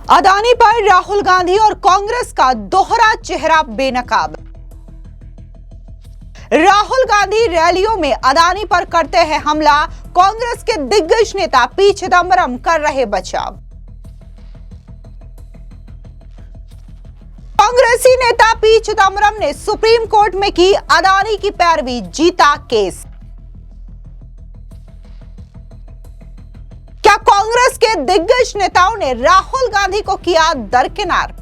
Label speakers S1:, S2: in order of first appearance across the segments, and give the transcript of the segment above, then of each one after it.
S1: अदानी पर राहुल गांधी और कांग्रेस का दोहरा चेहरा बेनकाब। राहुल गांधी रैलियों में अदानी पर करते हैं हमला, कांग्रेस के दिग्गज नेता पी चिदंबरम कर रहे बचाव। कांग्रेसी नेता पी चिदंबरम ने सुप्रीम कोर्ट में की अदानी की पैरवी, जीता केस। क्या कांग्रेस के दिग्गज नेताओं ने राहुल गांधी को किया दरकिनार?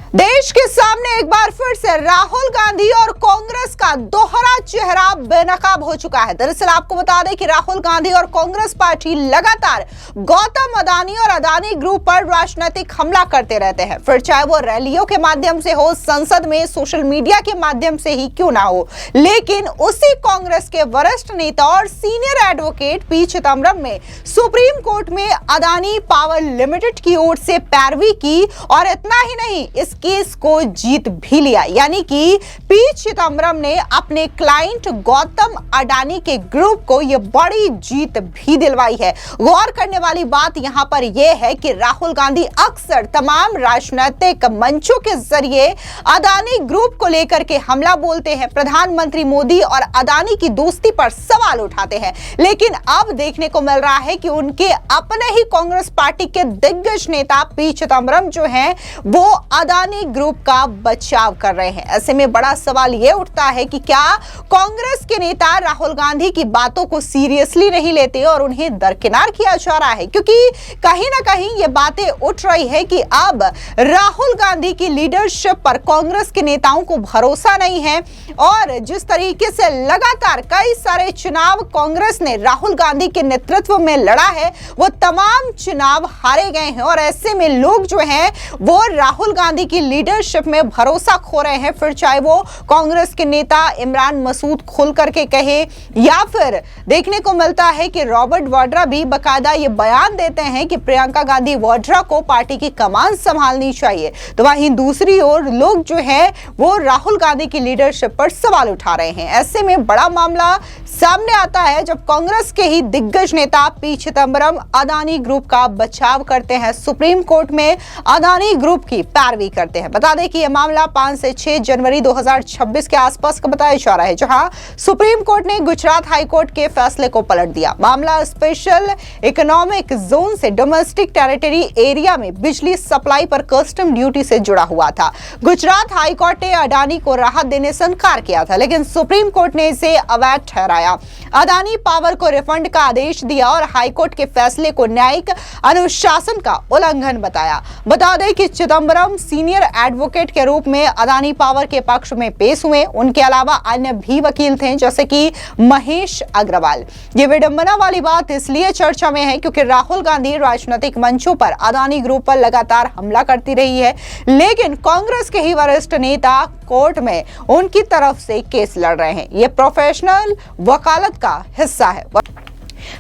S1: देश के सामने एक बार फिर से राहुल गांधी और कांग्रेस का दोहरा चेहरा बेनकाब हो चुका है। दरअसल आपको बता दें कि राहुल गांधी और कांग्रेस पार्टी लगातार गौतम अदानी और अदानी ग्रुप पर राजनीतिक हमला करते रहते हैं, फिर चाहे वो रैलियों के माध्यम से हो, संसद में, सोशल मीडिया के माध्यम से ही क्यों ना हो। लेकिन उसी कांग्रेस के वरिष्ठ नेता और सीनियर एडवोकेट पी चिदंबरम ने सुप्रीम कोर्ट में अदानी पावर लिमिटेड की ओर से पैरवी की और इतना ही नहीं, इस केस को जीत भी लिया। यानी कि पी चिदंबरम ने अपने क्लाइंट गौतम अडानी के ग्रुप को यह बड़ी जीत भी दिलवाई है। गौर करने वाली बात यहां पर यह है कि राहुल गांधी अक्सर तमाम राजनीतिक मंचों के जरिए अदानी ग्रुप को लेकर के हमला बोलते हैं, प्रधानमंत्री मोदी और अदानी की दोस्ती पर सवाल उठाते हैं। लेकिन अब देखने को मिल रहा है कि उनके अपने ही कांग्रेस पार्टी के दिग्गज नेता पी चिदंबरम जो हैं वो अदानी ग्रुप का बचाव कर रहे हैं। ऐसे में बड़ा सवाल यह उठता है कि क्या कांग्रेस के नेता राहुल गांधी की बातों को सीरियसली नहीं लेते और उन्हें दरकिनार किया जा रहा है, क्योंकि कहीं ना कहीं ये बातें उठ रही है कि अब राहुल गांधी की लीडरशिप पर कांग्रेस के नेताओं को भरोसा नहीं है और जिस तरीके से लगातार कई सारे चुनाव कांग्रेस ने राहुल गांधी के नेतृत्व में लड़ा है, वो तमाम चुनाव हारे गए हैं और ऐसे में लोग जो हैं वो राहुल गांधी की लीडरशिप में भरोसा खो रहे हैं। फिर चाहे वो कांग्रेस के नेता इमरान मसूद खुल करके कहे या फिर देखने को मिलता है कि रॉबर्ट वाड्रा भी बकायदा ये बयान देते हैं कि प्रियंका गांधी वाड्रा को पार्टी की कमान संभालनी चाहिए, तो वहीं दूसरी ओर लोग जो है वो राहुल गांधी की लीडरशिप पर सवाल उठा रहे हैं। ऐसे में बड़ा मामला सामने आता है जब कांग्रेस के ही दिग्गज नेता पी चिदंबरम अदानी ग्रुप का बचाव करते हैं, सुप्रीम कोर्ट में अदानी ग्रुप की पैरवी करते हैं। बता दें कि यह मामला 5 से 6 जनवरी 2026 के आसपास का बताया जा रहा है, जहां सुप्रीम कोर्ट ने गुजरात हाई कोर्ट के फैसले को पलट दिया। मामला स्पेशल इकोनॉमिक जोन से डोमेस्टिक टेरिटरी एरिया में बिजली सप्लाई पर कस्टम ड्यूटी से जुड़ा हुआ था। गुजरात हाई कोर्ट ने अडानी को राहत देने से इनकार किया था, लेकिन सुप्रीम कोर्ट ने इसे अवैध ठहराया। अदानी पावर को रिफंड का आदेश दिया और हाईकोर्ट के फैसले को न्यायिक अनुशासन का उल्लंघन बताया। बता दें कि चिदंबरम सीनियर एडवोकेट के रूप में अदानी पावर के पक्ष में पेश हुए। उनके अलावा अन्य भी वकील थे, जैसे कि महेश अग्रवाल। ये विडंबना वाली बात इसलिए चर्चा में है क्योंकि राहुल गांधी राजनीतिक मंचों पर अदानी ग्रुप पर लगातार हमला करती रही है, लेकिन कांग्रेस के ही वरिष्ठ नेता कोर्ट में उनकी तरफ से केस लड़ रहे हैं। ये प्रोफेशनल वकालत का हिस्सा है।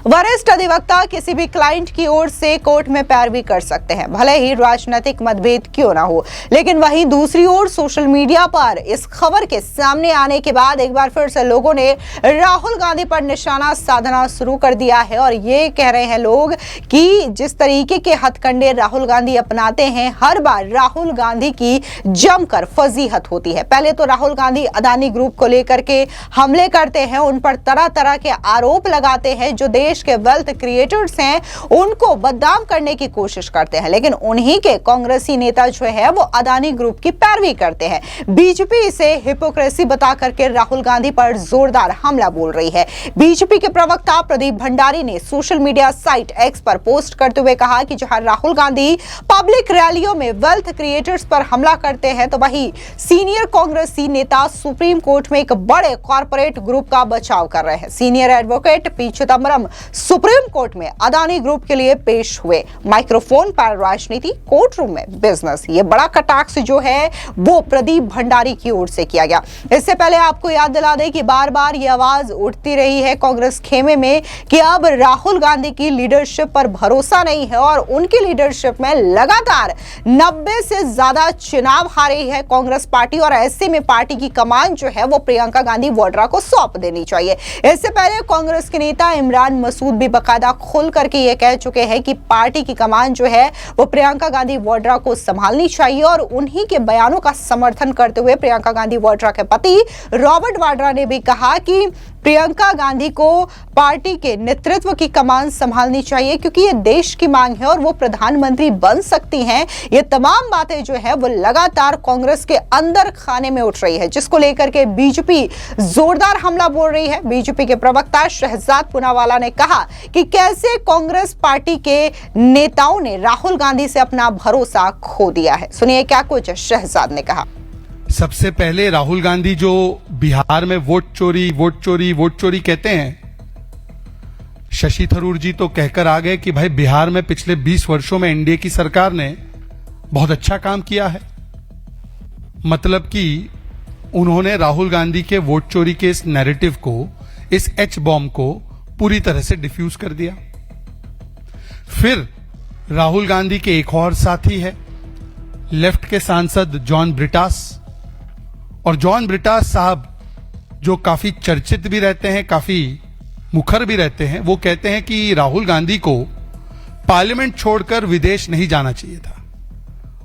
S1: वरिष्ठ अधिवक्ता किसी भी क्लाइंट की ओर से कोर्ट में पैरवी कर सकते हैं, भले ही राजनीतिक मतभेद क्यों ना हो। लेकिन वहीं दूसरी ओर सोशल मीडिया पर इस खबर के सामने आने के बाद एक बार फिर से लोगों ने राहुल गांधी पर निशाना साधना शुरू कर दिया है और ये कह रहे हैं लोग कि जिस तरीके के हथकंडे राहुल गांधी अपनाते हैं, हर बार राहुल गांधी की जमकर फजीहत होती है। पहले तो राहुल गांधी अदानी ग्रुप को लेकर के हमले करते हैं, उन पर तरह तरह के आरोप लगाते हैं, जो देश के वेल्थ क्रिएटर्स हैं उनको बदनाम करने की कोशिश करते हैं, लेकिन उन्हीं के कांग्रेसी नेता जो है वो अदानी ग्रुप की पैरवी करते हैं। बीजेपी इसे हिपोक्रेसी बता करके राहुल गांधी पर जोरदार हमला बोल रही है। बीजेपी के प्रवक्ता प्रदीप भंडारी ने सोशल मीडिया साइट एक्स पर पोस्ट करते हुए कहा कि जहां राहुल गांधी पब्लिक रैलियों में वेल्थ क्रिएटर्स पर हमला करते हैं, तो वहीं सीनियर कांग्रेसी नेता सुप्रीम कोर्ट में एक बड़े कॉर्पोरेट ग्रुप का बचाव कर रहे हैं। Senior advocate P Chidambaram supreme court में अदानी ग्रुप के लिए पेश हुए। माइक्रोफोन पर राजनीति, कोर्ट रूम में बिजनेस, ये बड़ा कटाक्ष जो है वो प्रदीप भंडारी की ओर से किया गया। इससे पहले आपको याद दिला दें कि बार बार ये आवाज उठती रही है कांग्रेस खेमे में कि अब राहुल गांधी की लीडरशिप पर भरोसा नहीं है और उनकी लीडरशिप में लगातार 90 से ज्यादा चुनाव हारी है कांग्रेस पार्टी और ऐसे में पार्टी की कमान जो है वो प्रियंका गांधी वाड्रा को सौंप देनी चाहिए। इससे पहले कांग्रेस के नेता इमरान इमरान मसूद भी बाकायदा खुल करके ये कह चुके हैं कि पार्टी की कमान जो है वो प्रियंका गांधी वाड्रा को संभालनी चाहिए। और उन्हीं के बयानों का समर्थन करते हुए प्रियंका गांधी वाड्रा के पति रॉबर्ट वाड्रा ने भी कहा कि प्रियंका गांधी को पार्टी के नेतृत्व की कमान संभालनी चाहिए, क्योंकि ये देश की मांग है और वो प्रधानमंत्री बन सकती हैं। ये तमाम बातें जो है वो लगातार कांग्रेस के अंदर खाने में उठ रही है, जिसको लेकर के बीजेपी जोरदार हमला बोल रही है। बीजेपी के प्रवक्ता शहजाद पूनावाला ने कहा कि कैसे कांग्रेस पार्टी के नेताओं ने राहुल गांधी से अपना भरोसा खो दिया है। सुनिए क्या कुछ शहजाद ने कहा।
S2: सबसे पहले राहुल गांधी जो बिहार में वोट चोरी कहते हैं, शशि थरूर जी तो कहकर आ गए कि भाई बिहार में पिछले 20 वर्षों में एनडीए की सरकार ने बहुत अच्छा काम किया है। मतलब कि उन्होंने राहुल गांधी के वोट चोरी के इस नैरेटिव को, इस एच बॉम्ब को पूरी तरह से डिफ्यूज कर दिया। फिर राहुल गांधी के एक और साथी है, लेफ्ट के सांसद जॉन ब्रिटास। और जॉन ब्रिटास साहब जो काफी चर्चित भी रहते हैं, काफी मुखर भी रहते हैं, वो कहते हैं कि राहुल गांधी को पार्लियामेंट छोड़कर विदेश नहीं जाना चाहिए था।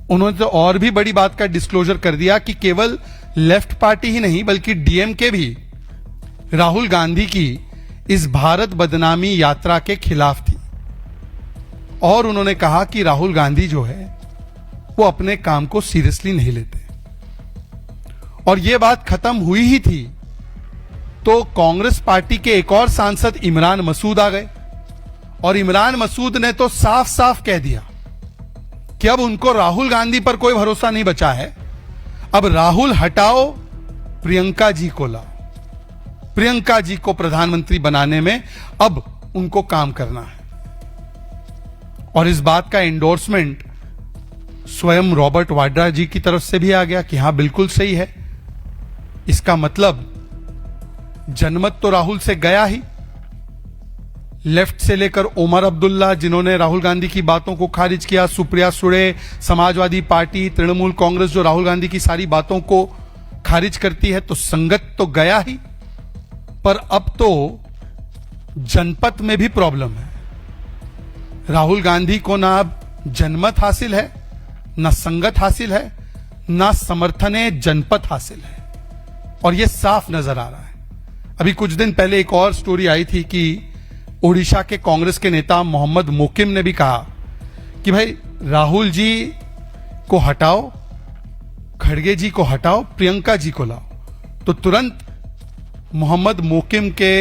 S2: उन्होंने तो और भी बड़ी बात का डिस्क्लोजर कर दिया कि केवल लेफ्ट पार्टी ही नहीं बल्कि डीएमके भी राहुल गांधी की इस भारत बदनामी यात्रा के खिलाफ थी। और उन्होंने कहा कि राहुल गांधी जो है वो अपने काम को सीरियसली नहीं लेते। और यह बात खत्म हुई ही थी तो कांग्रेस पार्टी के एक और सांसद इमरान मसूद आ गए। और इमरान मसूद ने तो साफ साफ कह दिया कि अब उनको राहुल गांधी पर कोई भरोसा नहीं बचा है। अब राहुल हटाओ, प्रियंका जी को लाओ। प्रियंका जी को प्रधानमंत्री बनाने में अब उनको काम करना है। और इस बात का एंडोर्समेंट स्वयं रॉबर्ट वाड्रा जी की तरफ से भी आ गया कि हां बिल्कुल सही है। इसका मतलब जनमत तो राहुल से गया ही। लेफ्ट से लेकर ओमर अब्दुल्ला जिन्होंने राहुल गांधी की बातों को खारिज किया, सुप्रिया सुळे, समाजवादी पार्टी, तृणमूल कांग्रेस जो राहुल गांधी की सारी बातों को खारिज करती है, तो संगत तो गया ही। पर अब तो जनपद में भी प्रॉब्लम है। राहुल गांधी को ना अब जनमत हासिल है, ना संगत हासिल है, ना समर्थन जनपद हासिल है। और यह साफ नजर आ रहा है। अभी कुछ दिन पहले एक और स्टोरी आई थी कि ओडिशा के कांग्रेस के नेता मोहम्मद मोकिम ने भी कहा कि भाई राहुल जी को हटाओ, खड़गे जी को हटाओ, प्रियंका जी को लाओ। तो तुरंत मोहम्मद मोकिम के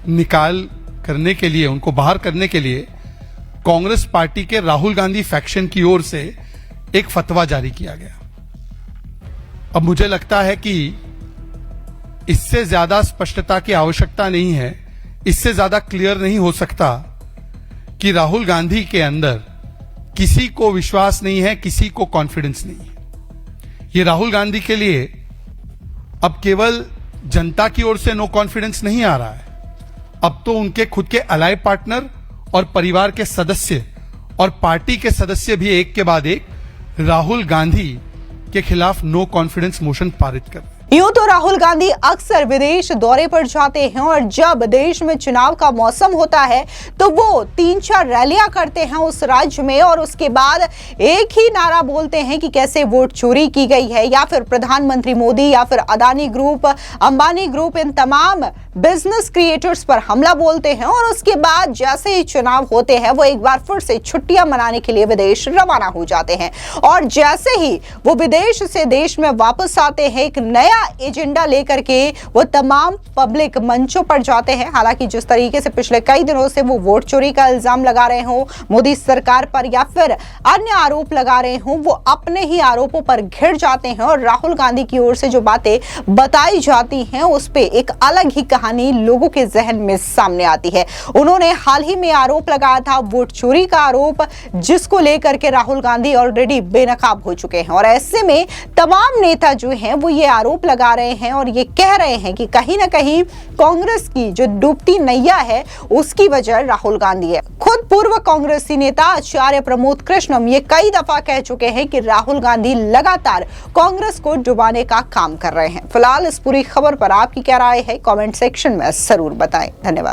S2: निकाल करने के लिए, उनको बाहर करने के लिए कांग्रेस पार्टी के राहुल गांधी फैक्शन की ओर से एक फतवा जारी किया गया। अब मुझे लगता है कि इससे ज्यादा स्पष्टता की आवश्यकता नहीं है, इससे ज्यादा क्लियर नहीं हो सकता कि राहुल गांधी के अंदर किसी को विश्वास नहीं है, किसी को कॉन्फिडेंस नहीं है। ये राहुल गांधी के लिए अब केवल जनता की ओर से नो कॉन्फिडेंस नहीं आ रहा है, अब तो उनके खुद के अलाइ पार्टनर और परिवार के सदस्य और पार्टी के सदस्य भी एक के बाद एक राहुल गांधी के खिलाफ नो कॉन्फिडेंस मोशन पारित कर।
S1: यूं तो राहुल गांधी अक्सर विदेश दौरे पर जाते हैं और जब देश में चुनाव का मौसम होता है तो वो 3-4 रैलियां करते हैं उस राज्य में और उसके बाद एक ही नारा बोलते हैं कि कैसे वोट चोरी की गई है, या फिर प्रधानमंत्री मोदी या फिर अदानी ग्रुप, अंबानी ग्रुप, इन तमाम बिजनेस क्रिएटर्स पर हमला बोलते हैं। और उसके बाद जैसे ही चुनाव होते हैं वो एक बार फिर से छुट्टियां मनाने के लिए विदेश रवाना हो जाते हैं। और जैसे ही वो विदेश से देश में वापस आते हैं एक नया एजेंडा लेकर के वो तमाम पब्लिक मंचों पर जाते हैं। हालांकि जिस तरीके से पिछले कई दिनों से वो वोट चोरी का इल्जाम लगा रहे हो मोदी सरकार पर या फिर अन्य आरोप लगा रहे हो, वो अपने ही आरोपों पर घिर जाते हैं और राहुल गांधी की ओर से जो बातें बताई जाती हैं उस पे एक अलग ही कहानी लोगों के जहन में सामने आती है। उन्होंने हाल ही में आरोप लगाया था वोट चोरी का आरोप, जिसको लेकर के राहुल गांधी ऑलरेडी बेनकाब हो चुके हैं। और ऐसे में तमाम नेता जो हैं वो ये आरोप लगा रहे हैं और ये कह रहे हैं कि कहीं ना कहीं कांग्रेस की जो डूबती नैया है उसकी वजह राहुल गांधी है। खुद पूर्व कांग्रेसी नेता आचार्य प्रमोद कृष्णम ये कई दफा कह चुके हैं कि राहुल गांधी लगातार कांग्रेस को डुबाने का काम कर रहे हैं। फिलहाल इस पूरी खबर पर आपकी क्या राय है, कमेंट सेक्शन में जरूर बताएं। धन्यवाद।